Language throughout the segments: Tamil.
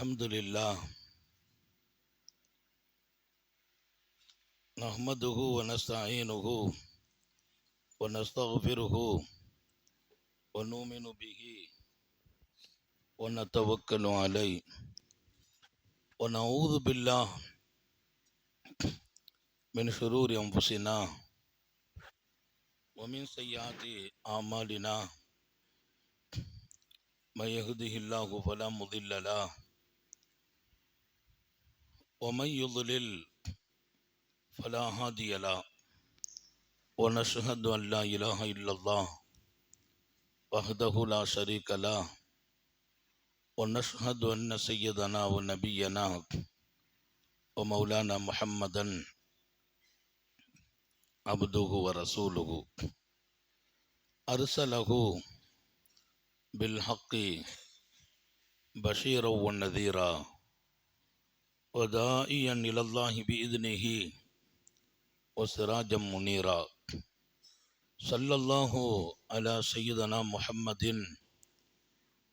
الحمد لله نحمده ونستعينه ونستغفره ونؤمن به ونتوكل عليه ونعوذ بالله من شرور أنفسنا ومن سيئات أعمالنا من يهده الله فلا مضل له ومن يضلل فلا هادي له ونشهد أن لا إله إلا الله وحده لا شريك له ونشهد أن سيدنا ونبينا ومولانا محمدا عبده ورسوله أرسله بالحق بشيرا ونذيرا وداعيا إلى الله بإذنه وسراجا منيرا صلى الله على سيدنا محمد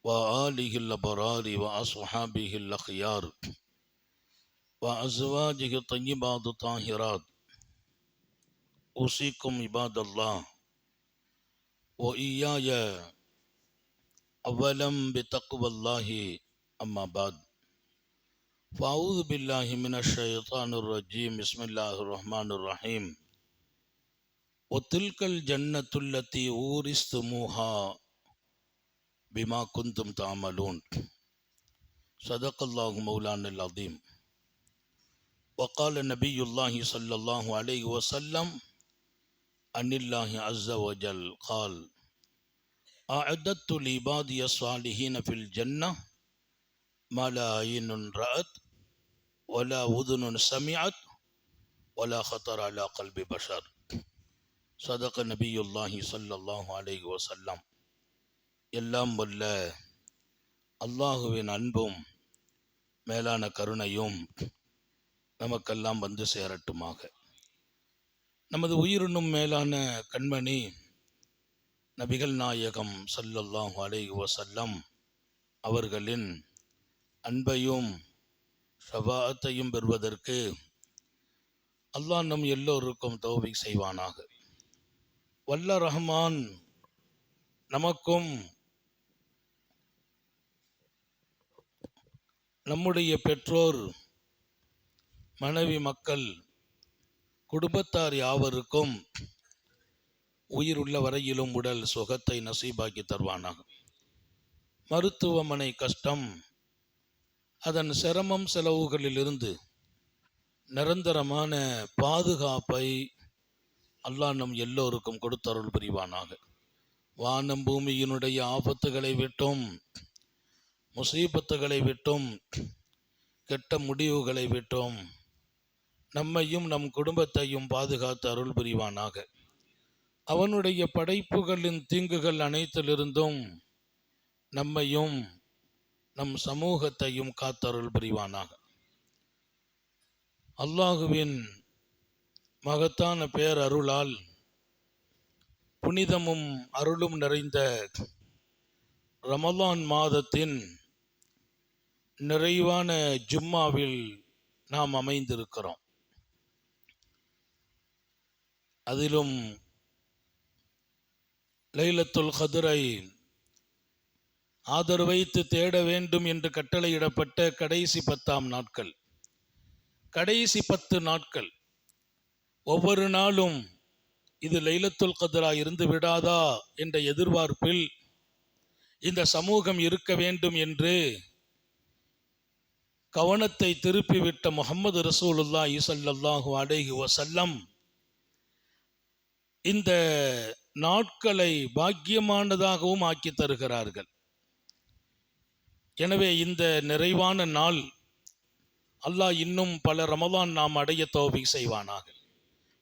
وآله الأبرار وأصحابه الأخيار وأزواجه الطيبات الطاهرات أوصيكم عباد الله وإياي أولا بتقوى الله أما بعد فأعوذ بالله من الشيطان الرجيم بسم الله الرحمن الرحيم وتلك الجنة التي أورثتموها بما كنتم تعملون صدق الله مولانا العظيم وقال نبي الله صلى الله عليه وسلم عن الله عز وجل قال أعددت لعبادي الصالحين في الجنة ما لا عين رأت ولا أذن سمعت ولا خطر على قلب بشر صدق نبي الله صلى الله عليه وسلم எல்லாம் வல்ல அல்லாஹுவின் அன்பும் மேலான கருணையும் நமக்கெல்லாம் வந்து சேரட்டுமாக. நமது உயிரினும் மேலான கண்மணி நபிகள் நாயகம் ஸல்லல்லாஹு அலைஹி வஸல்லம் அவர்களின் அன்பையும் ஷஃபாஅத்தையும் பெறுவதற்கு அல்லாஹ் நம் எல்லோருக்கும் தௌஃபீக் செய்வானாக. வல்ல ரஹ்மான் நமக்கும் நம்முடைய பெற்றோர், மனைவி, மக்கள், குடும்பத்தார் யாவருக்கும் உயிர் உள்ள வரையிலும் உடல் சுகத்தை நசீபாக்கி தருவானாக. மருத்துவமனை கஷ்டம், அதன் சிரமம் செலவுகளிலிருந்து நிரந்தரமான பாதுகாப்பை அல்லாஹ் நம் எல்லோருக்கும் கொடுத்தருள் புரிவானாக. வானம் பூமியினுடைய ஆபத்துகளை விட்டும், முசீபத்துகளை விட்டும், கெட்ட முடிவுகளை விட்டும் நம்மையும் நம் குடும்பத்தையும் பாதுகாத்து அருள் புரிவானாக. அவனுடைய படைப்புகளின் தீங்குகள் அனைத்திலிருந்தும் நம்மையும் நம் சமூகத்தையும் காத்தருள் புரிவானாக. அல்லாஹுவின் மகத்தான பேரருளால் புனிதமும் அருளும் நிறைந்த ரமலான் மாதத்தின் நிறைவான ஜும்மாவில் நாம் அமைந்திருக்கிறோம். அதிலும் லைலத்துல் கத்ரை ஆதரவைத்து தேட வேண்டும் என்று கட்டளையிடப்பட்ட கடைசி 10 நாட்கள், கடைசி 10 நாட்கள், ஒவ்வொரு நாளும் இது லைலத்துல் கத்ரா இருந்து விடாதா என்ற எதிர்பார்ப்பில் இந்த சமூகம் இருக்க வேண்டும் என்று கவனத்தை திருப்பிவிட்ட முஹம்மது ரசூலுல்லாஹி ஸல்லல்லாஹு அலைஹி வஸல்லம் இந்த நாட்களை பாக்கியமானதாகவும் ஆக்கி தருகிறார்கள். எனவே இந்த நிறைவான நாள் அல்லாஹ் இன்னும் பல ரமலான் நாம் அடைய தௌஃபீக் செய்வானாக,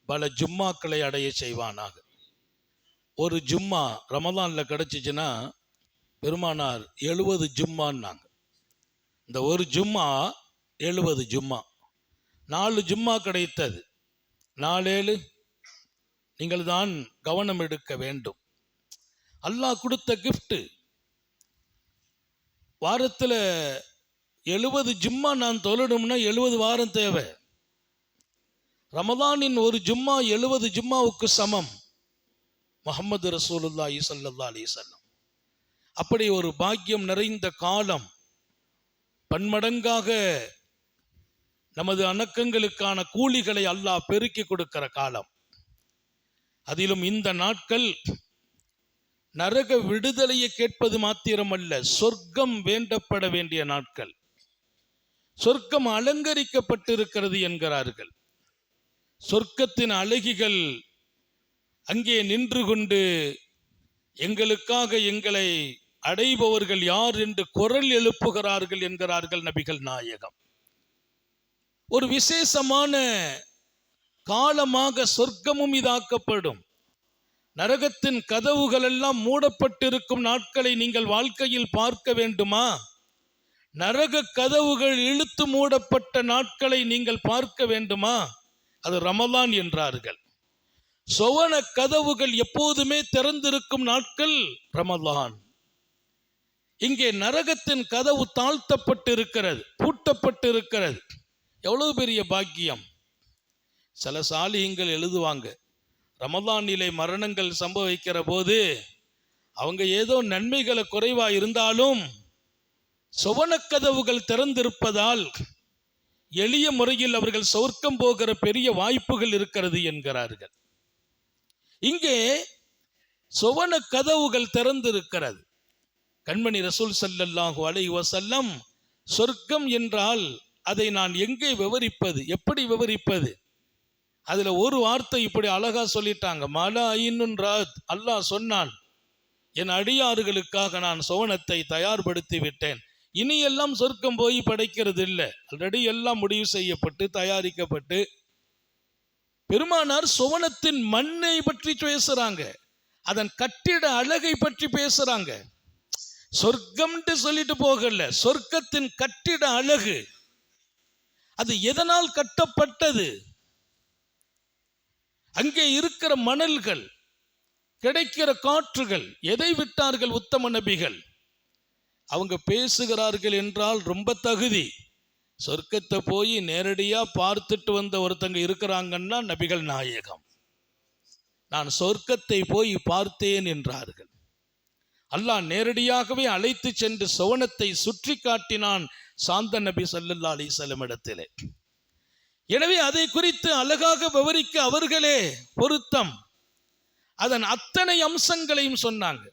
பல ஜும்மாக்களை அடைய செய்வானாக. ஒரு ஜும்மா ரமலானில் கிடச்சிச்சுன்னா பெருமானார் 70 ஜும்மான்னாங்க. இந்த ஒரு ஜும்மா 70 ஜும்மா. 4 ஜும்மா கிடைத்தது, 4 நீங்கள் தான் கவனம் எடுக்க வேண்டும். அல்லாஹ் கொடுத்த கிஃப்ட். வாரத்தில் 70 ஜும்மா நான் தொழணும்னா 70 வாரம் தேவை. ரமதானின் ஒரு ஜும்மா 70 ஜும்மாவுக்கு சமம். முஹம்மது ரசூலுல்லாஹி ஸல்லல்லாஹு அலைஹி வஸல்லம். அப்படி ஒரு பாக்கியம் நிறைந்த காலம், பன்மடங்காக நமது அணக்கங்களுக்கான கூலிகளை அல்லாஹ் பெருக்கி கொடுக்கிற காலம். அதிலும் இந்த நாட்கள் நரக விடுதலையை கேட்பது மாத்திரமல்ல, சொர்க்கம் வேண்டப்பட வேண்டிய நாட்கள். சொர்க்கம் அலங்கரிக்கப்பட்டிருக்கிறது என்கிறார்கள். சொர்க்கத்தின் அழகிகள் அங்கே நின்று கொண்டு எங்களுக்காக எங்களை அடைபவர்கள் யார் என்று குரல் எழுப்புகிறார்கள் என்கிறார்கள் நபிகள் நாயகம். ஒரு விசேஷமான காலமாக சொர்க்கமும் இதாக்கப்படும். நரகத்தின் கதவுகள் எல்லாம் மூடப்பட்டிருக்கும் நாட்களை நீங்கள் வாழ்க்கையில் பார்க்க வேண்டுமா? நரக கதவுகள் இழுத்து மூடப்பட்ட நாட்களை நீங்கள் பார்க்க வேண்டுமா? அது ரமலான் என்றார்கள். சொவன கதவுகள் எப்போதுமே திறந்திருக்கும் நாட்கள் ரமலான். இங்கே நரகத்தின் கதவு தாழ்த்தப்பட்டிருக்கிறது, பூட்டப்பட்டிருக்கிறது. எவ்வளவு பெரிய பாக்கியம்! சில சாலிஹீன்கள் எழுதுவாங்க, ரமலானிலே மரணங்கள் சம்பவிக்கிற போது அவங்க ஏதோ நன்மைகளை குறைவா இருந்தாலும் சொவனக்கதவுகள் திறந்திருப்பதால் எளிய முறையில் அவர்கள் சொர்க்கம் போகிற பெரிய வாய்ப்புகள் இருக்கிறது என்கிறார்கள். இங்கே சொவன கதவுகள் திறந்திருக்கிறது. கண்மணி ரசூல் ஸல்லல்லாஹு அலைஹி வஸல்லம் சொர்க்கம் என்றால் அதை நான் எங்கே விவரிப்பது, எப்படி விவரிப்பது? அதுல ஒரு வார்த்தை இப்படி அழகா சொல்லிட்டாங்க, மலா ஐனுன் ராத். அல்லாஹ் சொன்னான், என் அடியாறுகளுக்காக நான் சோனத்தை தயார்படுத்தி விட்டேன். இனி எல்லாம் சொர்க்கம் போய் படைக்கிறது இல்லை, ஆல்ரெடி எல்லாம் முடிவு செய்யப்பட்டு தயாரிக்கப்பட்டு. பெருமானார் சோனத்தின் மண்ணை பற்றி பேசுறாங்க, அதன் கட்டிட அழகை பற்றி பேசுறாங்க. சொர்க்கம்ட்டு சொல்லிட்டு போகல, சொர்க்கத்தின் கட்டிட அழகு, அது எதனால் கட்டப்பட்டது, அங்கே இருக்கிற மணல்கள், கிடைக்கிற காற்றுகள், எதை விட்டார்கள் உத்தம நபிகள்? அவங்க பேசுகிறார்கள் என்றால் ரொம்ப தகுதி. சொர்க்கத்தை போய் நேரடியா பார்த்துட்டு வந்த ஒருத்தங்க இருக்கிறாங்கன்னா நபிகள் நாயகம். நான் சொர்க்கத்தை போய் பார்த்தேன் என்றார்கள். அல்லாஹ் நேரடியாகவே அழைத்து சென்று சோனத்தை சுற்றி காட்டினான் சாந்த நபி ஸல்லல்லாஹு அலைஹி வஸல்லம் இடத்திலே. எனவே அதை குறித்து அழகாக விவரிக்க அவர்களே பொருத்தம். அதன் அத்தனை அம்சங்களையும் சொன்னாங்க.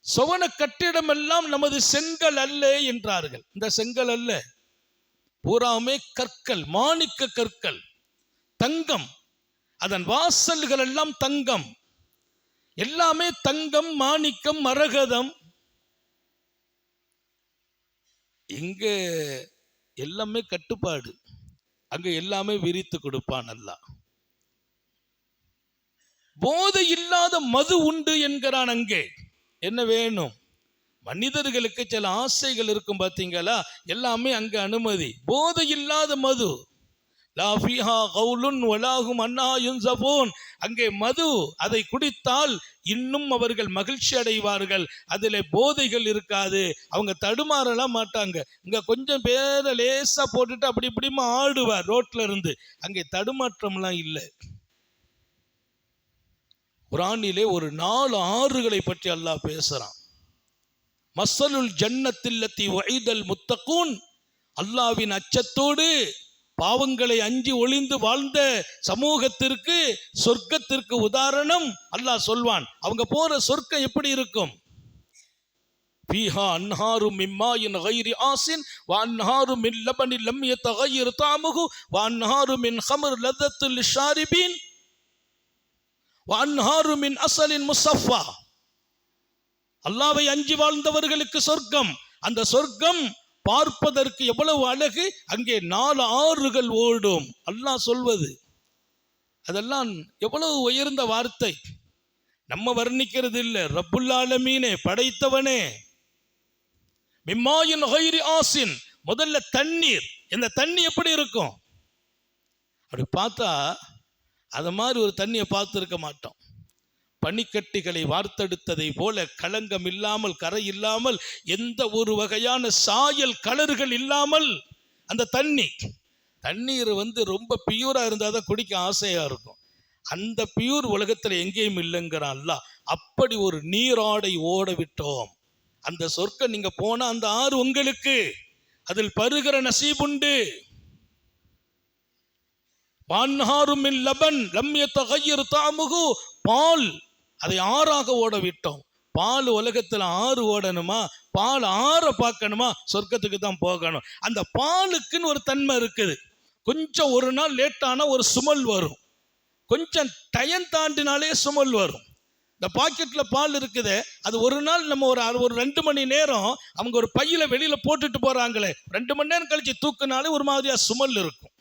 சோன கட்டிடம் எல்லாம் நமது செங்கல் அல்ல என்றார்கள். இந்த செங்கல் அல்ல, பூராமே கற்கள், மாணிக்க கற்கள், தங்கம். அதன் வாசல்கள் எல்லாம் தங்கம், எல்லாமே தங்கம், மாணிக்கம், மரகதம். இங்க எல்லாமே கட்டுப்பாடு, அங்க எல்லாமே விரித்து கொடுப்பான் அல்லாஹ். போதை இல்லாத மது உண்டு என்கிறான். அங்கே என்ன வேணும்? மனிதர்களுக்கு சில ஆசைகள் இருக்கும் பார்த்தீங்களா, எல்லாமே அங்க அனுமதி. போதை இல்லாத மது, லா ஃபீஹா கவுலுன் வலாஹும் அன்ஹா யுன்ஸஃபூன். அங்கே மது, அதை குடித்தால் இன்னும் அவர்கள் மகிழ்ச்சி அடைவார்கள். அதில் போதைகள் இருக்காது, அவங்க தடுமாறலாம் மாட்டாங்க. இங்க கொஞ்சம் பேரை லேசா போட்டுட்டு அப்படி இப்படிமா ஆடுவார் ரோட்ல இருந்து, அங்கே தடுமாற்றம்லாம் இல்லை. குர்ஆனிலே ஒரு 4 ஆறுகளை பற்றி அல்லாஹ் பேசுறான். மஸ்ஸலுல் ஜன்னத்தில்லதி வஇதல் முத்தகூன். அல்லாஹ்வின் அச்சத்தோடு பாவங்களை அஞ்சி ஒளிந்து வாழ்ந்த சமூகத்திற்கு, சொர்க்கத்திற்கு உதாரணம் அல்லாஹ் சொல்வான். அவங்க போற சொர்க்கம் எப்படி இருக்கும்? ஃபீஹா அன்ஹாரு மின் மாயின் கைரி ஆசின் வ அன்ஹாரு மின் லபனின் லம் யதகய்யர் தஅமுஹு வ அன்ஹாரு மின் ஹம்ர் லதத்துல் லிஷாரிபீன் வ அன்ஹாரு மின் அஸலின் முஸஃபா. அல்லாஹ்வை அஞ்சி வாழ்ந்தவர்களுக்கு சொர்க்கம். அந்த சொர்க்கம் பார்ப்பதற்கு எவ்வளவு அழகு! அங்கே 4 ஆறுகள் ஓடும். அல்லாஹ் சொல்வது அதெல்லாம் எவ்வளவு உயர்ந்த வார்த்தை! நம்ம வர்ணிக்கிறது இல்லை, ரப்புல் ஆலமீனே, படைத்தவனே. மிம்மாயின் கைரி ஆசின், முதல்ல தண்ணீர். இந்த தண்ணி எப்படி இருக்கும்? அப்படி பார்த்தா அது மாதிரி ஒரு தண்ணியை பார்த்துருக்க மாட்டோம். பனிக்கட்டிகளை வார்த்தெடுத்ததை போல களங்கம் இல்லாமல், கரை இல்லாமல், எந்த ஒரு வகையான சாயல் கலர்கள் இல்லாமல் அந்த தண்ணீர் ரொம்ப பியூரா இருந்தால் தான் குடிக்க ஆசையா இருக்கும். அந்த பியூர் உலகத்தில் எங்கேயும் இல்லைங்கிறான் அல்லாஹ். அப்படி ஒரு நீராடை ஓட விட்டோம். அந்த சொர்க்கம் நீங்க போன அந்த ஆறு உங்களுக்கு, அதில் பருகிற நசீபுண்டு. வான்ஹாரும் மின் லபன் லம் யதகய்யர் தஅமுஹு, பால், அதை ஆறாக ஓட விட்டோம். பால் உலகத்தில் ஆறு ஓடணுமா? பால் ஆற பார்க்கணுமா? சொர்க்கத்துக்கு தான் போகணும். அந்த பாலுக்குன்னு ஒரு தன்மை இருக்குது. கொஞ்சம் ஒரு நாள் லேட்டானா ஒரு சுமல் வரும், கொஞ்சம் டயம் தாண்டினாலே சுமல் வரும். இந்த பாக்கெட்ல பால் இருக்குது, அது ஒரு நாள் நம்ம ஒரு 2 மணி நேரம் அவங்க ஒரு பையில வெளியில போட்டுட்டு போறாங்களே, 2 மணி நேரம் கழிச்சு தூக்குனாலே ஒரு மாதிரியா சுமல் இருக்கும்,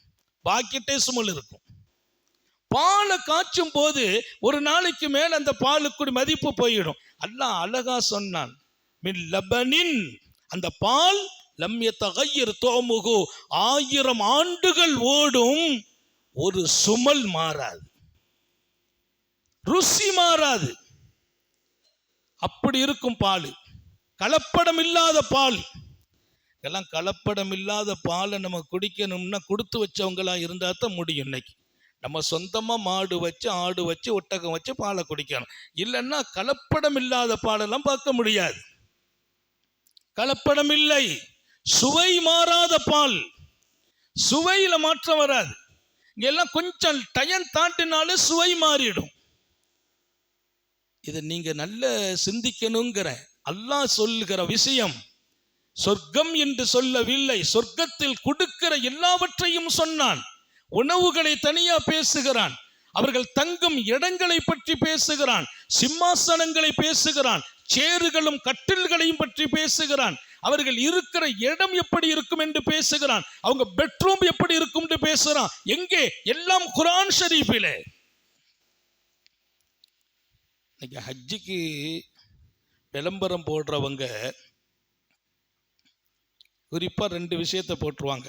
பாக்கெட்டே சுமல் இருக்கும். பாலை காய்ச்சும் போது ஒரு நாளைக்கு மேல் அந்த பாலுக்கு மதிப்பு போயிடும். அல்லாஹ் அழகா சொன்னான், மின் லபனின், அந்த பால் லம் யதகய்யர் தஅமுஹு, 1000 ஆண்டுகள் ஓடும், ஒரு சுமல் மாறாது, ருசி மாறாது. அப்படி இருக்கும் பால், கலப்படம் இல்லாத பால். எல்லாம் கலப்படம் இல்லாத பாலை நம்ம குடிக்கணும்னா கொடுத்து வச்சவங்களா இருந்தா தான் முடியும். இன்னைக்கு நம்ம சொந்தமா மாடு வச்சு, ஆடு வச்சு, ஒட்டகம் வச்சு பாலை குடிக்கணும். இல்லைன்னா கலப்படம் இல்லாத பாலெல்லாம் பார்க்க முடியாது. கலப்படம் இல்லை, சுவை மாறாத பால், சுவையில மாற்றம் வராது. இங்கெல்லாம் கொஞ்சம் டயம் தாண்டினாலே சுவை மாறிடும். இதை நீங்க நல்ல சிந்திக்கணுங்கிற அல்லாஹ் சொல்லுகிற விஷயம். சொர்க்கம் என்று சொல்லவில்லை, சொர்க்கத்தில் கொடுக்கிற எல்லாவற்றையும் சொன்னான். உணவுகளை தனியா பேசுகிறான், அவர்கள் தங்கும் இடங்களை பற்றி பேசுகிறான், சிம்மாசனங்களை பேசுகிறான், சேறுகளும் கட்டில்களையும் பற்றி பேசுகிறான், அவர்கள் இருக்கிற இடம் எப்படி இருக்கும் என்று பேசுகிறான், அவங்க பெட்ரூம் எப்படி இருக்கும் என்று பேசுகிறான். எங்கே? எல்லாம் குர்ஆன் ஷரீஃபிலே. இன்னைக்கு ஹஜ்ஜுக்கு விளம்பரம் போடுறவங்க குறிப்பா 2 விஷயத்தை போட்டுருவாங்க.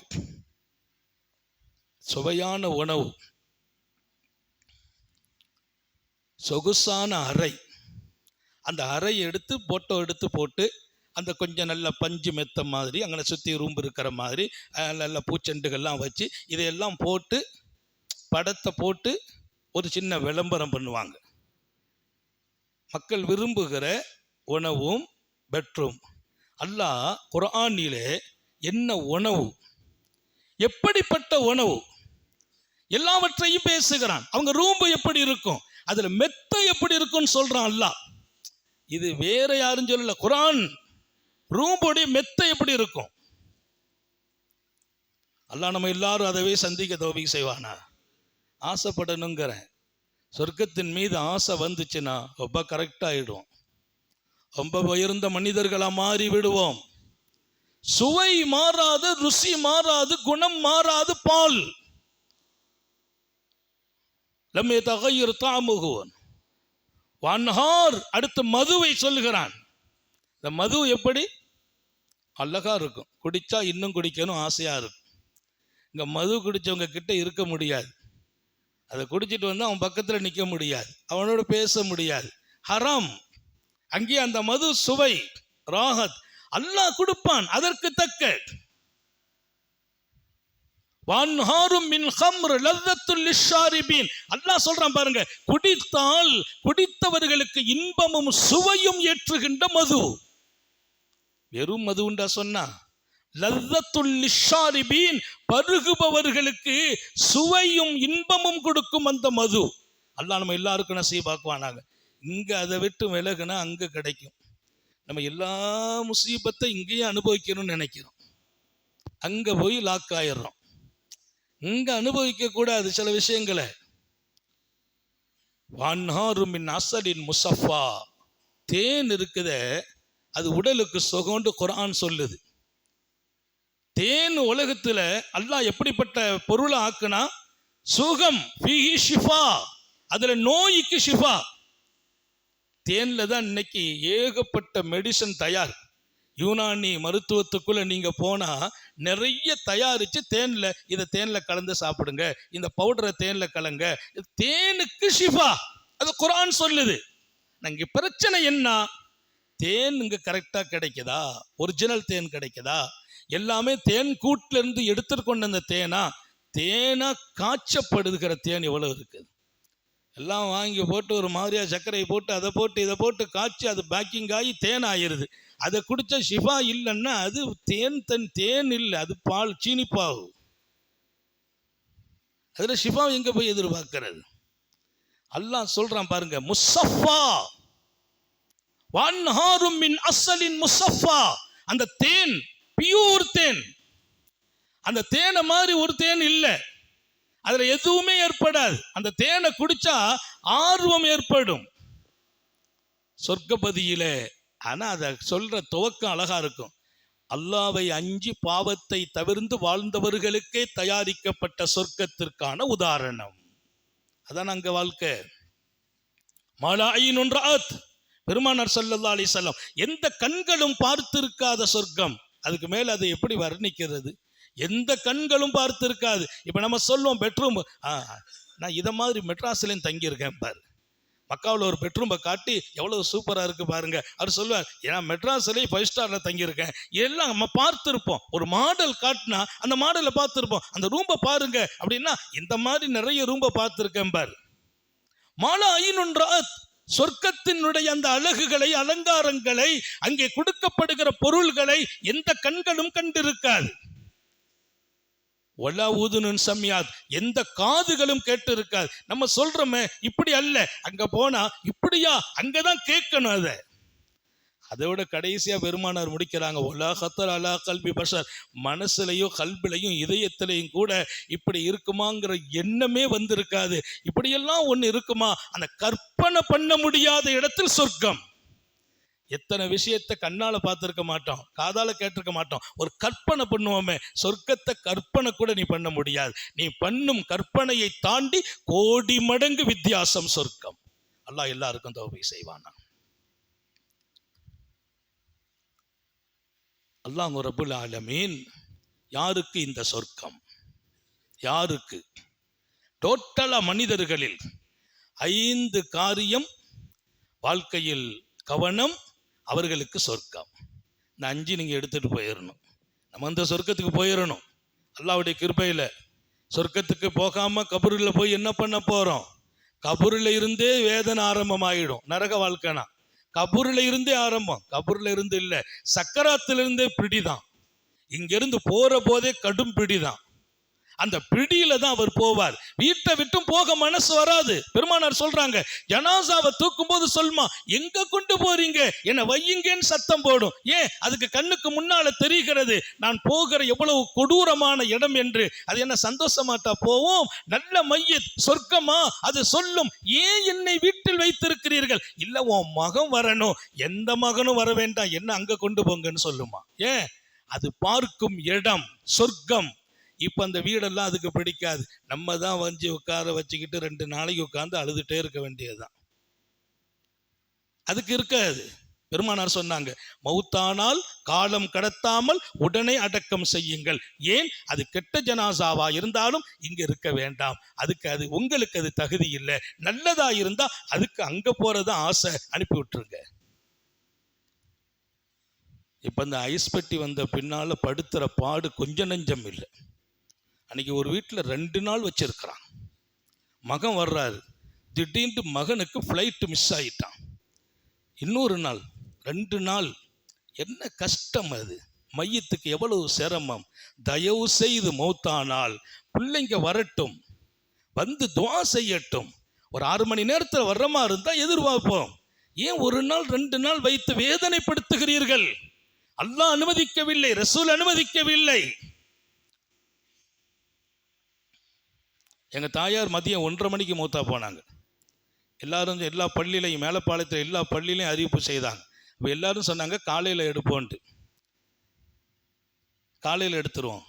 சுவையான உணவு, சொகுசான அறை. அந்த அறையை எடுத்து போட்டோ எடுத்து போட்டு, அந்த கொஞ்சம் நல்ல பஞ்சு மெத்த மாதிரி, அங்கே சுற்றி ரூம்பு இருக்கிற மாதிரி நல்ல பூச்செண்டுகள்லாம் வச்சு, இதையெல்லாம் போட்டு படத்தை போட்டு ஒரு சின்ன விளம்பரம் பண்ணுவாங்க. மக்கள் விரும்புகிற உணவும் பெட்ரூம். அல்லாஹ் குர்ஆனிலே என்ன உணவு, எப்படிப்பட்ட உணவு, எல்லாவற்றையும் பேசுகிறான். அவங்க ரூம்பு எப்படி இருக்கும், அதுல மெத்த எப்படி இருக்கும்னு சொல்றான் அல்லாஹ். இது வேற யாரும் சொல்லல, குர்ஆன். ரூம்போடைய மெத்த எப்படி இருக்கும்? அல்லாஹ் நம்ம எல்லாரும் அதவே சந்திக்க தௌஃபீக் செய்வானா? ஆசைப்படணுங்கிற சொர்க்கத்தின் மீது ஆசை வந்துச்சுன்னா ரொம்ப கரெக்டாயிடும், ரொம்ப உயர்ந்த மனிதர்களா மாறி விடுவோம். சுவை மாறாது, ருசி மாறாது, குணம் மாறாது பால். லம் யதகய்யர் தஅமுஹு வன்ஹார். அடுத்து மதுவை சொல்லுகிறான். இந்த மது எப்படி அழகா இருக்கும், குடிச்சா இன்னும் குடிக்கணும் ஆசையா இருக்கும். இங்க மது குடிச்சவங்க கிட்ட இருக்க முடியாது, அதை குடிச்சிட்டு வந்து அவன் பக்கத்தில் நிற்க முடியாது, அவனோட பேச முடியாது, ஹராம். அங்கே அந்த மது சுவை, ராஹத் அல்லாஹ் கொடுப்பான் அதற்கு தக்க. வான்ஹாரும் மின் ஹம்ர் லzzத்துல் லிஷாரிபீன். அல்லாஹ் சொல்றான் பாருங்க, குடித்தால் குடித்தவர்களுக்கு இன்பமும் சுவையும் ஏற்றுகின்ற மது. வெறும் மது உண்டா சொன்னா? லzzத்துல் லிஷாரிபீன், பருகுபவர்களுக்கு சுவையும் இன்பமும் கொடுக்கும் அந்த மது. அல்லாஹ் நம்ம எல்லாருக்கும் நசீபாக்குவானாங்க. இங்க அதை விட்டு விலகுனா அங்க கிடைக்கும். நம்ம எல்லா முசீபத்தை இங்கேயே அனுபவிக்கணும்னு நினைக்கிறோம், அங்க போய் லாக் ஆயிடுறோம். இங்க அனுபவிக்க கூடாது சில விஷயங்களை. வான்ஹாரும் மின் அஸலின் முஸஃபா, தேன் இருக்குதே அது உடலுக்கு சுகம்னு குர்ஆன் சொல்லுது. தேன் உலகத்துல அல்லாஹ் எப்படிப்பட்ட பொருளை ஆக்குனா, சுகம், ஃபீஹி ஷிஃபா, அதுல நோய்க்கு ஷிஃபா. தேன்ல தான் இன்னைக்கு ஏகப்பட்ட மெடிசன் தயார். யூனானி மருத்துவத்துக்குள்ள நீங்க போனா நிறைய தயாரிச்சு தேன்ல, இதை தேன்ல கலந்து சாப்பிடுங்க, இந்த பவுடரை தேன்ல கலங்க, தேனுக்கு ஷிஃபா, அது குர்ஆன் சொல்லுது. இங்கே பிரச்சனை என்ன? தேன் இங்கே கரெக்டாக கிடைக்குதா? ஒரிஜினல் தேன் கிடைக்குதா? எல்லாமே தேன் கூட்டில இருந்து எடுத்துட்டு கொண்ட அந்த தேனா காய்ச்சப்படுகிற தேன் எவ்வளவு இருக்குது? எல்லாம் வாங்கி போட்டு ஒரு மாதிரியா சர்க்கரை போட்டு அதை போட்டு இதை போட்டு காய்ச்சி அது பேக்கிங் ஆகி தேன் ஆயிடுது. அதை குடிச்சா ஷிஃபா இல்லைன்னா அது தேன் இல்லை, அது பால், சீனிப்பாவு. அதுல ஷிஃபா எங்க போய் எதிர்பார்க்கிறது? அல்லாஹ் சொல்றான் பாருங்க, முஸஃபா வன்ஹாரும் மின் அஸ்ஸலின் முஸஃபா. அந்த தேன் பியூர் தேன். அந்த தேனை மாதிரி ஒரு தேன் இல்லை, அதுல எதுவுமே ஏற்படாது. அந்த தேனை குடிச்சா ஆர்வம் ஏற்படும் சொர்க்கப்பதியில. ஆனா அதை சொல்ற துவக்கம் அழகா இருக்கும். அல்லாவை அஞ்சி பாவத்தை தவிர்த்து வாழ்ந்தவர்களுக்கே தயாரிக்கப்பட்ட சொர்க்கத்திற்கான உதாரணம். அதான் அங்க வாழ்க்கை. மலாயின் ஒன்றாத், பெருமானார் ஸல்லல்லாஹு அலைஹி வஸல்லம், எந்த கண்களும் பார்த்திருக்காத சொர்க்கம். அதுக்கு மேல அதை எப்படி வர்ணிக்கிறது? எந்த கண்களும் பார்த்திருக்காது. இப்ப நம்ம சொல்லுவோம் பெட்ரூம், நான் இதை மாதிரி மெட்ராஸ்லயும் தங்கியிருக்கேன் பாரு, மக்காவில் ஒரு பெட்ரூமை காட்டி எவ்வளவு சூப்பரா இருக்கு பாருங்க. அவர் சொல்லுவார், ஏன்னா மெட்ராஸ்லேயே 5 ஸ்டார்ல தங்கியிருக்கேன். எல்லாம் நம்ம பார்த்துருப்போம். ஒரு மாடல் காட்டினா அந்த மாடலை பார்த்துருப்போம். அந்த ரூம்பை பாருங்க அப்படின்னா இந்த மாதிரி நிறைய ரூம்பை பார்த்துருக்கேன் பாரு. மாலா ஐனுன்றாத், சொர்க்கத்தினுடைய அந்த அழகுகளை, அலங்காரங்களை, அங்கே கொடுக்கப்படுகிற பொருள்களை எந்த கண்களும் கண்டிருக்காது. ஒலா ஊதுனுன் சம்யாத், எந்த காதுகளும் கேட்டு இருக்காது. நம்ம சொல்றோமே இப்படி அல்ல, அங்க போனா இப்படியா, அங்கதான் கேட்கணும். அதோட கடைசியா பெருமானார் முடிக்கிறாங்க, ஒலா ஹத்தர் அலா கல்பி பஷர், மனசுலையும் கல்பிலையும் இதயத்திலையும் கூட இப்படி இருக்குமாங்கிற எண்ணமே வந்திருக்காது. இப்படியெல்லாம் ஒன்று இருக்குமா? அந்த கற்பனை பண்ண முடியாத இடத்தில் சொர்க்கம். எத்தனை விஷயத்தை கண்ணால பார்த்திருக்க மாட்டோம், காதால கேட்டிருக்க மாட்டோம், ஒரு கற்பனை பண்ணுவோமே. சொர்க்கத்தை கற்பனை கூட நீ பண்ண முடியாது. நீ பண்ணும் கற்பனையை தாண்டி கோடி மடங்கு வித்தியாசம் சொர்க்கம். அல்லாஹ் எல்லாருக்கும் தௌபீக் செய்வானா. அல்லாஹ் ரப்புல் ஆலமீன் யாருக்கு இந்த சொர்க்கம்? யாருக்கு? டோட்டலா மனிதர்களில் 5 காரியம் வாழ்க்கையில் கவனம், அவர்களுக்கு சொர்க்கம். இந்த 5 நீங்க எடுத்துட்டு போயிடணும். நம்ம அந்த சொர்க்கத்துக்கு போயிடணும். அல்லாஹ்வுடைய கிருபையில சொர்க்கத்துக்கு போகாம கபூரில் போய் என்ன பண்ண போறோம்? கபூரில் இருந்தே வேதனை ஆரம்பமாயிடும். நரக வாழ்க்கைனா கபூரில் இருந்தே ஆரம்பம். கபூரில் இருந்து இல்லை, சக்கராத்திலிருந்தே பிடிதான். இங்கிருந்து போற போதே கடும் பிடிதான். அந்த பிடியில தான் அவர் போவார். வீட்டை விட்டும் போக மனசு வராது. பெருமானார் சொல்றாங்க, ஜனாசாவை தூக்கும் போது சொல்மா, எங்க கொண்டு போறீங்க, என்ன வையுங்கன்னு சத்தம் போடும். ஏன்? அதுக்கு கண்ணுக்கு முன்னால தெரிகிறது நான் போகிற எவ்வளவு கொடூரமான இடம் என்று. அது என்ன சந்தோஷமாட்டா போவோம்? நல்ல மையத் சொர்க்கமா அது சொல்லும். ஏன் என்னை வீட்டில் வைத்திருக்கிறீர்கள்? இல்ல, உன் மகன் வரணும். எந்த மகனும் வர வேண்டாம், என்ன அங்க கொண்டு போங்கன்னு சொல்லுமா. ஏன்? அது பார்க்கும் இடம் சொர்க்கம். இப்போ அந்த வீடெல்லாம் அதுக்கு பிடிக்காது. நம்ம தான் வஞ்சி உட்கார வச்சுக்கிட்டு 2 நாளைக்கு உட்காந்து அழுதுகிட்டே இருக்க வேண்டியதுதான். அதுக்கு இருக்காது. பெருமானார் சொன்னாங்க, மௌத்தானால் காலம் கடத்தாமல் உடனே அடக்கம் செய்யுங்கள். ஏன்? அது கெட்ட ஜனாசாவா இருந்தாலும் இங்க இருக்க வேண்டாம். அதுக்கு அது உங்களுக்கு அது தகுதி இல்லை. நல்லதா இருந்தா அதுக்கு அங்க போறதா ஆசை, அனுப்பி விட்டுருங்க. இப்ப இந்த ஐஸ் பெட்டி வந்த பின்னால படுத்துற பாடு கொஞ்சம் நெஞ்சம் இல்லை. அன்னைக்கு ஒரு வீட்டில் 2 நாள் வச்சிருக்கிறான். மகன் வர்றாரு, திடீர்னு மகனுக்கு ஃப்ளைட்டு மிஸ் ஆகிட்டான். இன்னொரு நாள், 2 நாள். என்ன கஷ்டம் அது! மையத்துக்கு எவ்வளவு சிரமம். தயவு செய்து மௌத்தானால் பிள்ளைங்க வரட்டும், வந்து துவா செய்யட்டும். ஒரு 6 மணி நேரத்தில் வர்ற மாதிரி இருந்தால் எதிர்பார்ப்போம். ஏன் 1 நாள் 2 நாள் வைத்து வேதனைப்படுத்துகிறீர்கள்? அல்லாஹ் அனுமதிக்கவில்லை, ரசூல் அனுமதிக்கவில்லை. எங்கள் தாயார் மதியம் 1:30 மணிக்கு மூத்தா போனாங்க. எல்லாரும் எல்லா பள்ளியிலையும், மேலப்பாளையத்தில் எல்லா பள்ளியிலையும் அறிவிப்பு செய்தாங்க. இப்போ எல்லாரும் சொன்னாங்க காலையில் எடுப்போன்ட்டு. காலையில் எடுத்துருவோம்.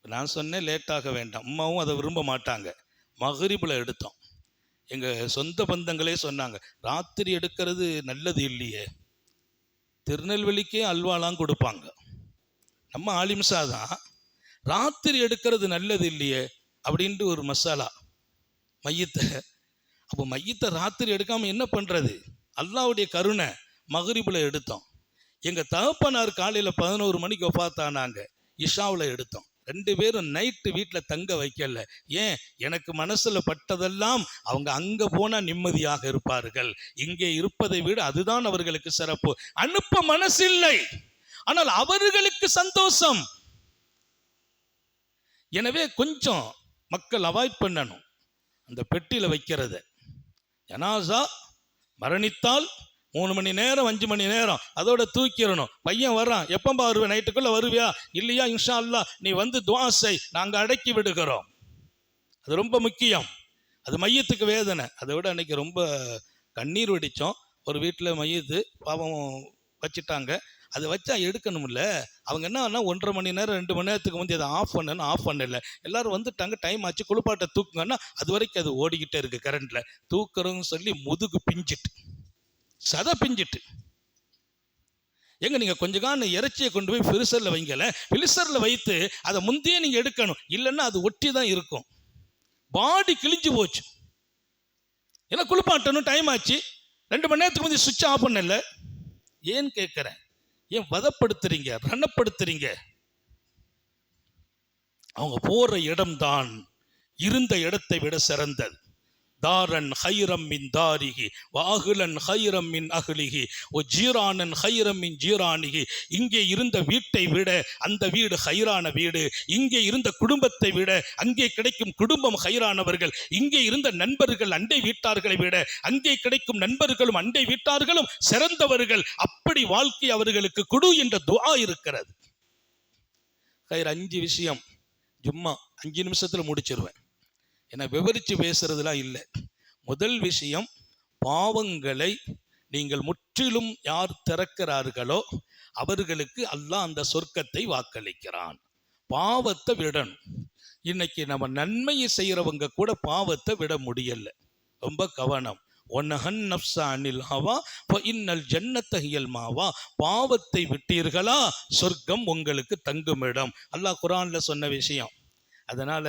நான் சொன்னேன் லேட்டாக வேண்டாம். அம்மாவும் அதை விரும்ப மாட்டாங்க. மகரிபில் எடுத்தோம். எங்கள் சொந்த பந்தங்களே சொன்னாங்க, ராத்திரி எடுக்கிறது நல்லது இல்லையே. திருநெல்வேலிக்கே அல்வாலாம் கொடுப்பாங்க. நம்ம ஆலிம்சா தான் ராத்திரி எடுக்கிறது நல்லது இல்லையே அப்படின்ட்டு ஒரு மசாலா மையத்தை. அப்போ மையத்தை ராத்திரி எடுக்காமல் என்ன பண்ணுறது? அல்லாஹ்வுடைய கருணை. மகரிபில் எடுத்தோம். எங்கள் தகப்பனார் காலையில் 11 மணிக்கு வஃபாத்தானாங்க, இஷாவில் எடுத்தோம். 2 பேரும் நைட்டு வீட்டில் தங்க வைக்கல. ஏன்? எனக்கு மனசில் பட்டதெல்லாம் அவங்க அங்கே போனால் நிம்மதியாக இருப்பார்கள், இங்கே இருப்பதை விட அதுதான் அவர்களுக்கு சிறப்பு. அனுப்ப மனசில்லை, ஆனால் அவர்களுக்கு சந்தோஷம். எனவே கொஞ்சம் மக்கள் அவாய்ட் பண்ணணும் அந்த பெட்டியில் வைக்கிறத. ஜனாசா மரணித்தால் 3 மணி நேரம் 5 மணி நேரம் அதோட தூக்கிடணும். பையன் வர்றான், எப்பம்பா வருவேன்? நைட்டுக்குள்ளே வருவியா? இல்லையா? இன்ஷா அல்லாஹ் நீ வந்து துஆ செய், நாங்கள் அடக்கி விடுகிறோம். அது ரொம்ப முக்கியம். அது மையத்துக்கு வேதனை. அதை விட அன்னைக்கு ரொம்ப கண்ணீர் வெடித்தோம். ஒரு வீட்டில் மையத்து பாவம் வச்சுட்டாங்க. அதை வச்சா எடுக்கணும்ல. அவங்க என்ன 1.5 மணி நேரம் 2 மணி நேரத்துக்கு முந்தைய அதை ஆஃப் பண்ணல. எல்லாரும் வந்துட்டாங்க, டைம் ஆச்சு, குளிப்பாட்டை தூக்குங்கன்னா அது வரைக்கும் அது ஓடிக்கிட்டே இருக்கு கரண்ட்ல. தூக்குறோன்னு சொல்லி முதுகு பிஞ்சிட்டு, சதை பிஞ்சிட்டு. எங்க நீங்க கொஞ்ச காலம் இறைச்சியை கொண்டு போய் ஃபிரிசரில் வைங்கல. ஃபிரிசரில் வைத்து அதை முந்தையே நீங்க எடுக்கணும், இல்லைன்னா அது ஒட்டி தான் இருக்கும். பாடி கிழிஞ்சு போச்சு. ஏன்னா குளிப்பாட்டணும், டைம் ஆச்சு, 2 மணி நேரத்துக்கு முந்தைய சுவிட்ச் ஆஃப் பண்ணல. ஏன்னு கேட்குறேன். ஏன் வதப்படுத்துறீங்க, ரணப்படுத்துறீங்க? அவங்க போற இடம்தான் இருந்த இடத்தை விட சிறந்தது. தாரன் ஹைரம் மின் தாரிகி வாகுலன் ஹைரம் மின் அஹ்லிஹி ஒ ஜீரானன் ஹைரம் மின் ஜீரானிகி. இங்கே இருந்த வீட்டை விட அந்த வீடு ஹைரான வீடு. இங்கே இருந்த குடும்பத்தை விட அங்கே கிடைக்கும் குடும்பம் ஹைரானவர்கள். இங்கே இருந்த நண்பர்கள் அண்டை வீட்டார்களை விட அங்கே கிடைக்கும் நண்பர்களும் அண்டை வீட்டார்களும் சிறந்தவர்கள். அப்படி வாழ்க்கை அவர்களுக்கு கொடு என்ற துஆ இருக்கிறது. ஹைர் 5 விஷயம் ஜும்மா 5 நிமிஷத்தில் முடிச்சிருவேன். என விவரித்து பேசுறதுலாம் இல்லை. முதல் விஷயம், பாவங்களை நீங்கள் முற்றிலும் யார் திறக்கிறார்களோ அவர்களுக்கு அல்லாஹ் அந்த சொர்க்கத்தை வாக்களிக்கிறான். பாவத்தை விடணும். இன்னைக்கு நம்ம நன்மையை செய்கிறவங்க கூட பாவத்தை விட முடியல. ரொம்ப கவனம். ஒன்னஹன் நஃப்ஸா அனில் ஹவா ஃபஇன்னல் ஜன்னத ஹியல் மாவா. பாவத்தை விட்டீர்களா சொர்க்கம் உங்களுக்கு தங்குமிடம். அல்லாஹ் குர்ஆன்ல சொன்ன விஷயம். அதனால்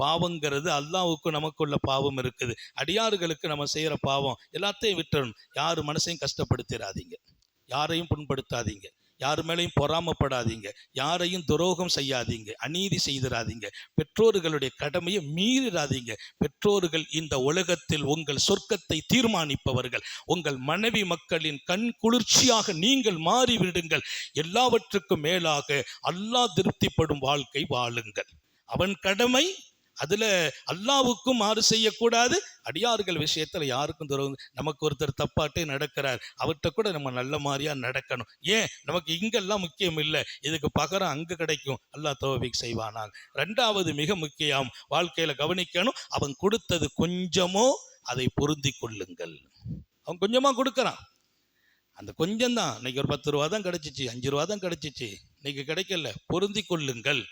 பாவங்கிறது அல்லாஹ்வுக்கு நமக்குள்ள பாவம் இருக்குது. அடியார்களுக்கு நம்ம செய்கிற பாவம் எல்லாத்தையும் விட்டுறணும். யார் மனசையும் கஷ்டப்படுத்திடாதீங்க, யாரையும் புண்படுத்தாதீங்க, யார் மேலேயும் பொறாமப்படாதீங்க, யாரையும் துரோகம் செய்யாதீங்க, அநீதி செய்திடாதீங்க, பெற்றோர்களுடைய கடமையை மீறிடாதீங்க. பெற்றோர்கள் இந்த உலகத்தில் உங்கள் சொர்க்கத்தை தீர்மானிப்பவர்கள். உங்கள் மனைவி மக்களின் கண் குளிர்ச்சியாக நீங்கள் மாறிவிடுங்கள். எல்லாவற்றுக்கும் மேலாக அல்லாஹ் திருப்திப்படும் வாழ்க்கை வாழுங்கள். அவன் கடமை, அதில் அல்லாஹ்வுக்கும் மாறு செய்யக்கூடாது. அடியார்கள் விஷயத்தில் யாருக்கும் துரோகம். நமக்கு ஒருத்தர் தப்பாட்டே நடக்கிறார், அவர்கிட்ட கூட நம்ம நல்ல மாதிரியா நடக்கணும். ஏன்? நமக்கு இங்கெல்லாம் முக்கியம் இல்லை, இதுக்கு பகரம் அங்கே கிடைக்கும். அல்லாஹ் தௌஃபீக் செய்வானாங்க. 2வது மிக முக்கியம், வாழ்க்கையில் கவனிக்கணும். அவன் கொடுத்தது கொஞ்சமோ அதை பொருந்தி கொள்ளுங்கள். அவன் கொஞ்சமாக கொடுக்குறான், அந்த கொஞ்சம் தான். இன்னைக்கு ஒரு 10 ரூபா தான் கிடைச்சிச்சு, 5 ரூபா தான் கிடைச்சிச்சு, இன்னைக்கு கிடைக்கல. பொருந்தி கொள்ளுங்கள்.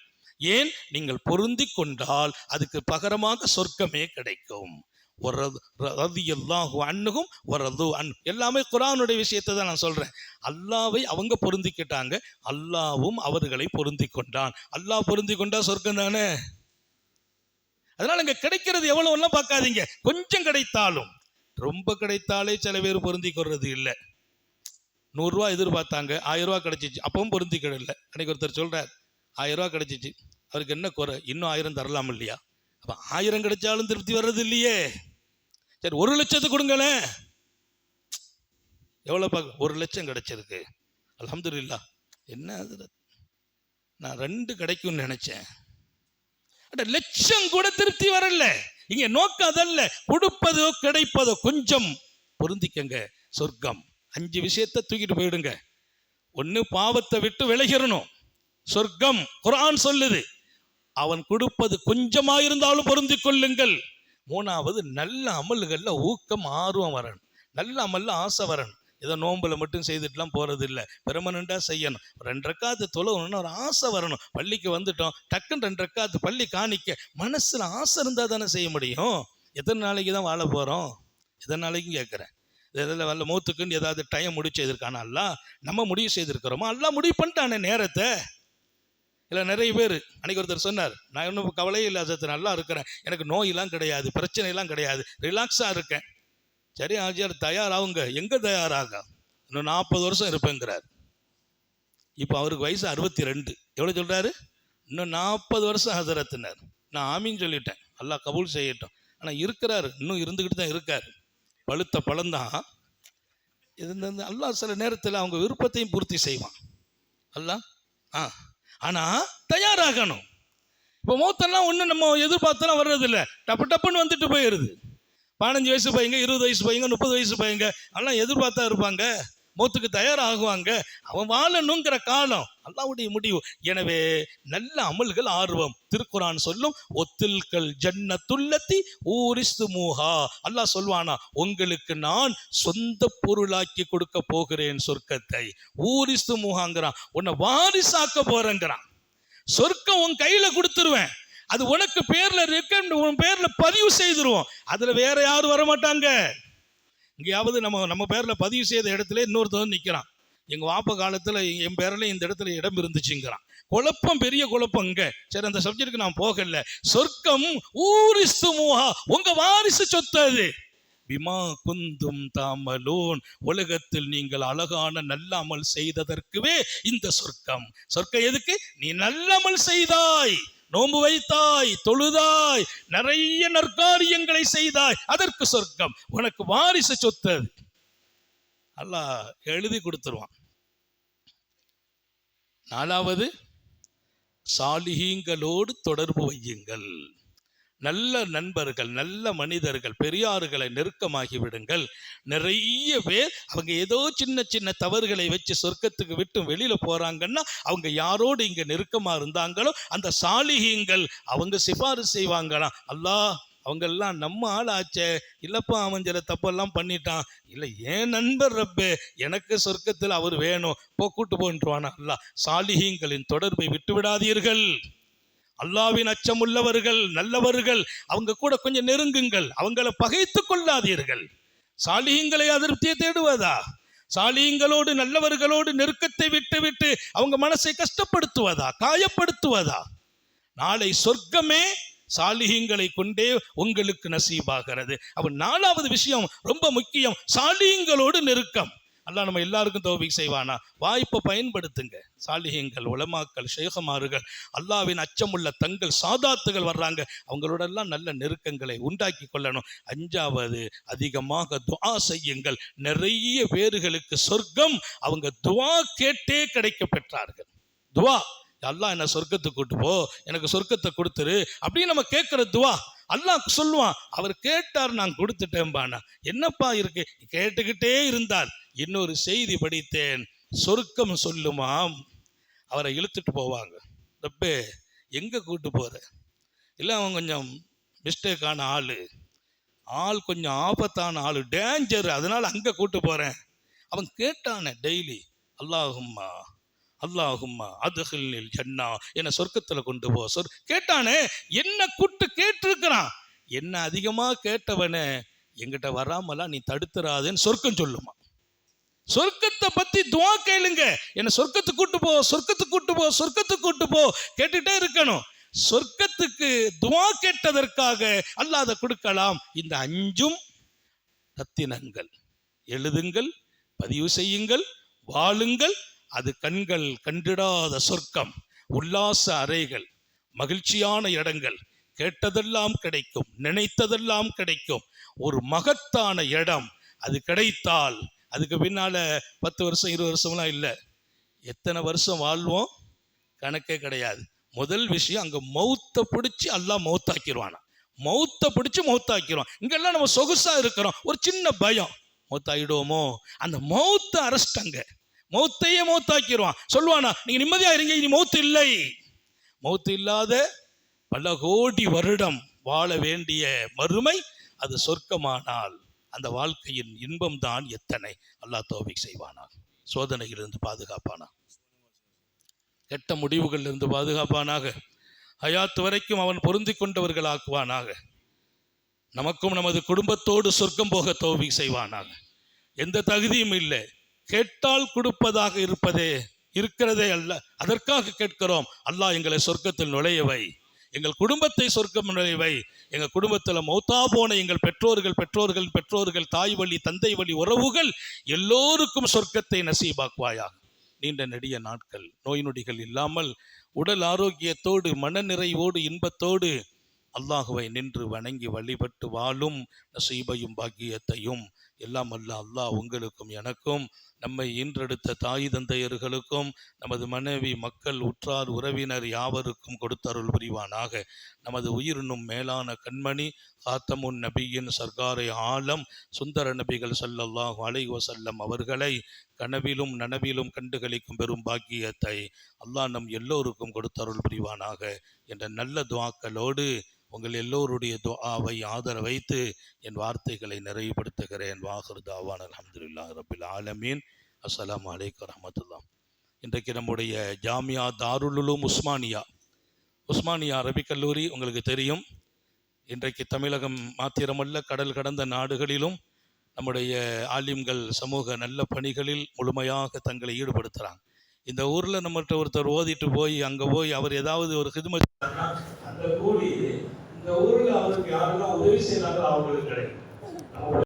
ஏன்? நீங்கள் பொருந்தி கொண்டால் அதுக்கு பகரமாக சொர்க்கமே கிடைக்கும். எல்லாமே குர்ஆனுடைய விஷயத்தை தான் நான் சொல்றேன். அல்லாவை அவங்க பொருந்திக்கிட்டாங்க, அல்லாவும் அவர்களை பொருந்தி கொண்டான். அல்லாஹ் பொருந்தி கொண்டா சொர்க்கம் தானே. அதனால இங்க கிடைக்கிறது எவ்வளவுலாம் பார்க்காதீங்க. கொஞ்சம் கிடைத்தாலும், ரொம்ப கிடைத்தாலே சில பேர் பொருந்தி கொள்றது இல்லை. 100 ரூபா எதிர்பார்த்தாங்க, 1000 ரூபா கிடைச்சிச்சு, அப்பவும் பொருந்திக்கிடல. அன்னைக்கு ஒருத்தர் சொல்றார், 1000 ரூபா கிடைச்சிச்சு, அவருக்கு என்ன குறை, இன்னும் 1000 தரலாம் இல்லையா? அப்ப 1000 கிடைச்சாலும் திருப்தி வர்றது இல்லையே. சரி 1 லட்சத்துக்கு கொடுங்களேன். எவ்வளவு பார்க்க? 1 லட்சம் கிடைச்சிருக்கு, அல்ஹம்துலில்லாஹ். என்ன அது, நான் 2 கிடைக்கும்னு நினைச்சேன். லட்சம் கூட திருப்தி வரல. இங்க நோக்கம் அதல்ல, கொடுப்பதோ கிடைப்பதோ கொஞ்சம் பொருந்திக்கங்க, சொர்க்கம். 5 விஷயத்தை தூக்கிட்டு போயிடுங்க. 1, பாவத்தை விட்டு விலகிடணும், சொர்க்கம். குர்ஆன் சொல்லுது, அவன் கொடுப்பது கொஞ்சமாயிருந்தாலும் பொருந்தி கொள்ளுங்கள். 3வது, நல்ல அமல்கள்ல ஊக்கம் ஆர்வம் வரணும், நல்ல அமல்ல ஆசை வரணும். ஏதோ நோம்புல மட்டும் செய்துட்டுலாம் போறது இல்லை, பெர்மனண்டா செய்யணும். 2 ரக்காத்து தொழணும்னு ஒரு ஆசை வரணும். பள்ளிக்கு வந்துட்டோம், டக்குன்னு 2 ரக்காத்து பள்ளி காணிக்க மனசுல ஆசை இருந்தா தானே செய்ய முடியும். எத்தனை நாளைக்கு தான் வாழ போறோம்? எத்தனை நாளைக்கும் கேட்குறேன். இதில் வரல மூத்துக்குன்னு ஏதாவது டைம் முடிவு செய்திருக்கானா? அல்ல நம்ம முடிவு செய்திருக்கிறோமா? அல்ல முடிவு பண்ணிட்டானே நேரத்தை. இல்லை நிறைய பேர், அன்றைக்கி ஒருத்தர் சொன்னார், நான் இன்னும் கவலையே இல்லை, அதை நல்லா இருக்கிறேன், எனக்கு நோயெல்லாம் கிடையாது, பிரச்சனைலாம் கிடையாது, ரிலாக்ஸாக இருக்கேன். சரி ஆஜியார் தயாராகுங்க. எங்கே தயாராக, இன்னும் 40 வருஷம் இருப்பேங்கிறார். இப்போ அவருக்கு வயசு 62. எவ்வளோ சொல்கிறாரு? இன்னும் 40 வருஷம் ஹசரத்தினர். நான் ஆமீன்னு சொல்லிட்டேன், அல்லாஹ் கபூல் செய்யட்டும். ஆனால் இருக்கிறாரு, இன்னும் இருந்துக்கிட்டு தான் இருக்கார். பழுத்த பழம்தான் இருந்தது. அல்லாஹ் சில நேரத்தில் அவங்க விருப்பத்தையும் பூர்த்தி செய்வான் அல்லாஹ். ஆனால் தயாராகணும். இப்போ மூத்தெல்லாம் ஒன்றும் நம்ம எதிர்பார்த்தெல்லாம் வர்றதில்லை, டப்பு டப்புன்னு வந்துட்டு போயிடுது. 15 வயசு பையங்க, 20 வயசு பையங்க, 30 வயசு பையங்க எல்லாம் எதிர்பார்த்தா இருப்பாங்க, மௌத்துக்கு தயாராகுவாங்க. அவன் வாழணுங்கிற காலம் அல்லாஹ்வுடைய முடிவு. எனவே நல்ல அமல்கள் ஆர்வம். திருக்குரான் சொல்லும், ஒத்தில்கள் ஜன்னத்துல்லத்தி ஊரிஸ்துமூஹா. அல்லாஹ் சொல்வானா, உங்களுக்கு நான் சொந்த பொருளாக்கி கொடுக்க போகிறேன் சொர்க்கத்தை. ஊரிஸ்துமூஹாங்கிறான், உன்னை வாரிசாக்க போறேங்கிறான். சொர்க்கம் உன் கையில கொடுத்துருவேன், அது உனக்கு பேர்ல இருக்க, உன் பேர்ல பதிவு செய்திருவோம். அதுல வேற யாரும் வரமாட்டாங்க. இங்கேயாவது நம்ம பேர்ல பதிவு செய்த இடத்துல இன்னொருத்தவன் நிற்கிறான், எங்க வாப்ப காலத்துல என் பேர்ல இந்த இடத்துல இடம் இருந்துச்சுங்கிறான். குழப்பம், பெரிய குழப்பம். இங்க சரி, அந்த சப்ஜெக்டுக்கு நான் போகல. சொர்க்கம் ஊரிஸ்துமூஹா, உங்க வாரிசு சொத்து அது. பிமா குந்தும் தாமலூன், உலகத்தில் நீங்கள் அழகான நல்ல அமல் செய்ததற்குவே இந்த சொர்க்கம். சொர்க்கம் எதுக்கு? நீ நல்ல அமல் செய்தாய், நோன்பு வைத்தாய், தொழுதாய், நிறைய நற்காரியங்களை செய்தாய், அதற்கு சொர்க்கம். உனக்கு வாரிசு சொத்து அல்லாஹ் எழுதி கொடுத்துருவான். 4வது, சாலிஹீங்களோடு தொடர்பு வையுங்கள். நல்ல நண்பர்கள், நல்ல மனிதர்கள், பெரியார்களை நெருக்கமாகி விடுங்கள். நிறைய பேர் அவங்க ஏதோ சின்ன சின்ன தவறுகளை வச்சு சொர்க்கத்துக்கு விட்டு வெளியில போறாங்கன்னா, அவங்க யாரோடு இங்க நெருக்கமா இருந்தாங்களோ அந்த சாலிஹீங்கள் அவங்க சிபாரிசு செய்வாங்களாம். அல்லாஹ், அவங்கெல்லாம் நம்ம ஆள் ஆச்சே, இல்லப்பா அவன் சில தப்பெல்லாம் பண்ணிட்டான், இல்லை ஏன் நண்பர் ரப்பே, எனக்கு சொர்க்கத்தில் அவர் வேணும், கூட்டு போன்றுவானா அல்லாஹ். சாலிஹீங்களின் தொடர்பை விட்டு விடாதீர்கள். அல்லாஹ்வின் அச்சம் உள்ளவர்கள், நல்லவர்கள், அவங்க கூட கொஞ்சம் நெருங்குங்கள், அவங்கள பகைத்து கொள்ளாதீர்கள். சாலிஹீங்களை அதிருப்தியை தேடுவதா? சாலிஹீங்களோடு நல்லவர்களோடு நெருக்கத்தை விட்டு விட்டு அவங்க மனசை கஷ்டப்படுத்துவதா, காயப்படுத்துவதா? நாளை சொர்க்கமே சாலிஹீங்களை கொண்டே உங்களுக்கு நசீபாகிறது. அப்ப 4வது விஷயம் ரொம்ப முக்கியம், சாலிஹீங்களோடு நெருக்கம். அல்லாஹ் நம்ம எல்லாருக்கும் தௌஃபீக் செய்வானா? வாய்ப்பை பயன்படுத்துங்க. சாலிஹீங்கள், உலமாக்கள், ஷேഖமார்கள், அல்லாஹ்வின் அச்சமுள்ள தங்கள் சாதாத்துகள் வர்றாங்க, அவங்களோடெல்லாம் நல்ல நெருக்கங்களை உண்டாக்கி கொள்ளணும். 5வது, அதிகமாக துஆ செய்யுங்கள். நிறைய பேர்களுக்கு சொர்க்கம் அவங்க துஆ கேட்டே கிடைக்க பெற்றார்கள். துஆ, அல்லாஹ் என்ன சொர்க்கத்துக்கு கூட்டு போ, எனக்கு சொர்க்கத்தை கொடுத்துரு அப்படின்னு நம்ம கேட்கிற துஆ அல்லாஹ் சொல்லுவான். அவர் கேட்டார், நான் கொடுத்துட்டேன்பானா. என்னப்பா இருக்கு? கேட்டுக்கிட்டே இருந்தால். இன்னொரு செய்தி படித்தேன், சொர்க்கம் சொல்லுமாம், அவரை இழுத்துட்டு போவாங்க. ரப்பே எங்கே கூட்டு போற? இல்லை அவன் கொஞ்சம் மிஸ்டேக்கான ஆள் கொஞ்சம் ஆபத்தான ஆள், டேஞ்சர், அதனால அங்கே கூட்டு போகிறேன். அவன் கேட்டானே டெய்லி, அல்லாஹும்மா அல்லாஹும்மா அதுகில்னில் ஜன்னா, என்னை சொர்க்கத்தில் கொண்டு போ. கேட்டானே, என்ன கூட்டு கேட்டிருக்கிறான். என்ன அதிகமாக கேட்டவனே எங்கிட்ட வராமலாம் நீ தடுத்துறாதுன்னு சொர்க்கம் சொல்லுமா. சொர்க்கத்தை பத்தி துஆ கேளுங்க, என்ன சொர்க்கத்துக்கு கூட்டு போ, சொர்க்கத்துக்கு கூட்டு போ, சொர்க்கத்துக்கு கூட்டு போ, கேட்டுட்டே இருக்கணும். சொர்க்கத்துக்கு துஆ கேட்டதற்காக அல்லாஹ் அதை கொடுக்கலாம். இந்த 5ம் ரத்தினங்கள். எழுதுங்கள், பதிவு செய்யுங்கள், வாழுங்கள். அது கண்கள் கண்டிடாத சொர்க்கம், உல்லாச அறைகள், மகிழ்ச்சியான இடங்கள், கேட்டதெல்லாம் கிடைக்கும், நினைத்ததெல்லாம் கிடைக்கும். ஒரு மகத்தான இடம் அது கிடைத்தால் அதுக்கு பின்னால 10 வருஷம் 20 வருஷம்லாம் இல்லை, எத்தனை வருஷம் வாழ்வோம் கணக்கே கிடையாது. முதல் விஷயம், அங்க மௌத்தை பிடிச்சி அல்லாஹ் மௌத்தாக்கிடுவானா. மௌத்தை பிடிச்சி மௌத்தாக்கிடுவான். இங்கெல்லாம் நம்ம சொகுசா இருக்கிறோம், ஒரு சின்ன பயம், மௌத்தாயிடுவோமோ. அந்த மௌத்தை அரஸ்டங்க, மௌத்தையே மௌத்தாக்கிடுவான். சொல்லுவானா, நீங்க நிம்மதியா இருங்க, இனி மௌத்து இல்லை. மௌத்து இல்லாத பல கோடி வருடம் வாழ வேண்டிய மறுமை அது சொர்க்கமானால் அந்த வாழ்க்கையின் இன்பம் தான் எத்தனை. அல்லாஹ் தௌஃபீக் செய்வானாக. சோதனையிலிருந்து பாதுகாப்பானாக, கெட்ட முடிவுகளிலிருந்து பாதுகாப்பானாக, ஹயாத் வரைக்கும் அவன் பொருந்தி கொண்டவர்கள் ஆக்குவானாக. நமக்கும் நமது குடும்பத்தோடு சொர்க்கம் போக தௌஃபீக் செய்வானாக. எந்த தகுதியும் இல்லை, கேட்டால் கொடுப்பதாக இருக்கிறதே அல்ல, அதற்காக கேட்கிறோம். அல்லாஹ் எங்களை சொர்க்கத்தில் நுழையவை, எங்கள் குடும்பத்தை சொர்க்கம் வை. எங்கள் குடும்பத்தில் மௌத்தா போன எங்கள் பெற்றோர்கள் தாய் வழி தந்தை வழி உறவுகள் எல்லோருக்கும் சொர்க்கத்தை நசீபாக்குவாயாக. நீண்ட நெடிய நாட்கள் நோய் நொடிகள் இல்லாமல் உடல் ஆரோக்கியத்தோடு மனநிறைவோடு இன்பத்தோடு அல்லாஹுவை நின்று வணங்கி வழிபட்டு வாழும் நசீபையும் பாக்கியத்தையும் எல்லாம் அல்லாஹ் உங்களுக்கும் எனக்கும் நம்மை ஈன்றெடுத்த தாய் தந்தையர்களுக்கும் நமது மனைவி மக்கள் உற்றார் உறவினர் யாவருக்கும் கொடுத்தருள் புரிவானாக. நமது உயிரினும் மேலான கண்மணி காத்தமுன் நபியின் சர்க்காரை ஆலம் சுந்தர நபிகள் ஸல்லல்லாஹு அலைஹி வஸல்லம் அவர்களை கனவிலும் நனவிலும் கண்டுகளிக்கும் பெரும் பாக்கியத்தை அல்லாஹ் நம் எல்லோருக்கும் கொடுத்தருள் புரிவானாக என்ற நல்ல துஆக்களோடு உங்கள் எல்லோருடைய துஆவை ஆதர வைத்து என் வார்த்தைகளை நிறைவுபடுத்துகிறேன். வாஹிர் தாவான் அல்ஹம்துலில்லாஹி ரப்பில் ஆலமீன். அஸ்ஸலாமு அலைக்கும் வரஹ்மத்துல்லாஹ். இன்றைக்கு நம்முடைய ஜாமியா தாருல் உலூம் உஸ்மானியா அரபிக் கல்லூரி உங்களுக்கு தெரியும். இன்றைக்கு தமிழகம் மாத்திரமல்ல கடல் கடந்த நாடுகளிலும் நம்முடைய ஆலிம்கள் சமூக நல்ல பணிகளில் முழுமையாக தங்களை ஈடுபடுத்துகிறாங்க. இந்த ஊரில் நம்மகிட்ட ஒருத்தர் ஓதிட்டு போய் அங்கே போய் அவர் ஏதாவது ஒரு ஹிதுமத் அந்த கூலி இந்த ஊரில் அவருக்கு யாரெல்லாம் உதவி செய்கிறாங்களோ அவங்களுக்கு கிடைக்கும்.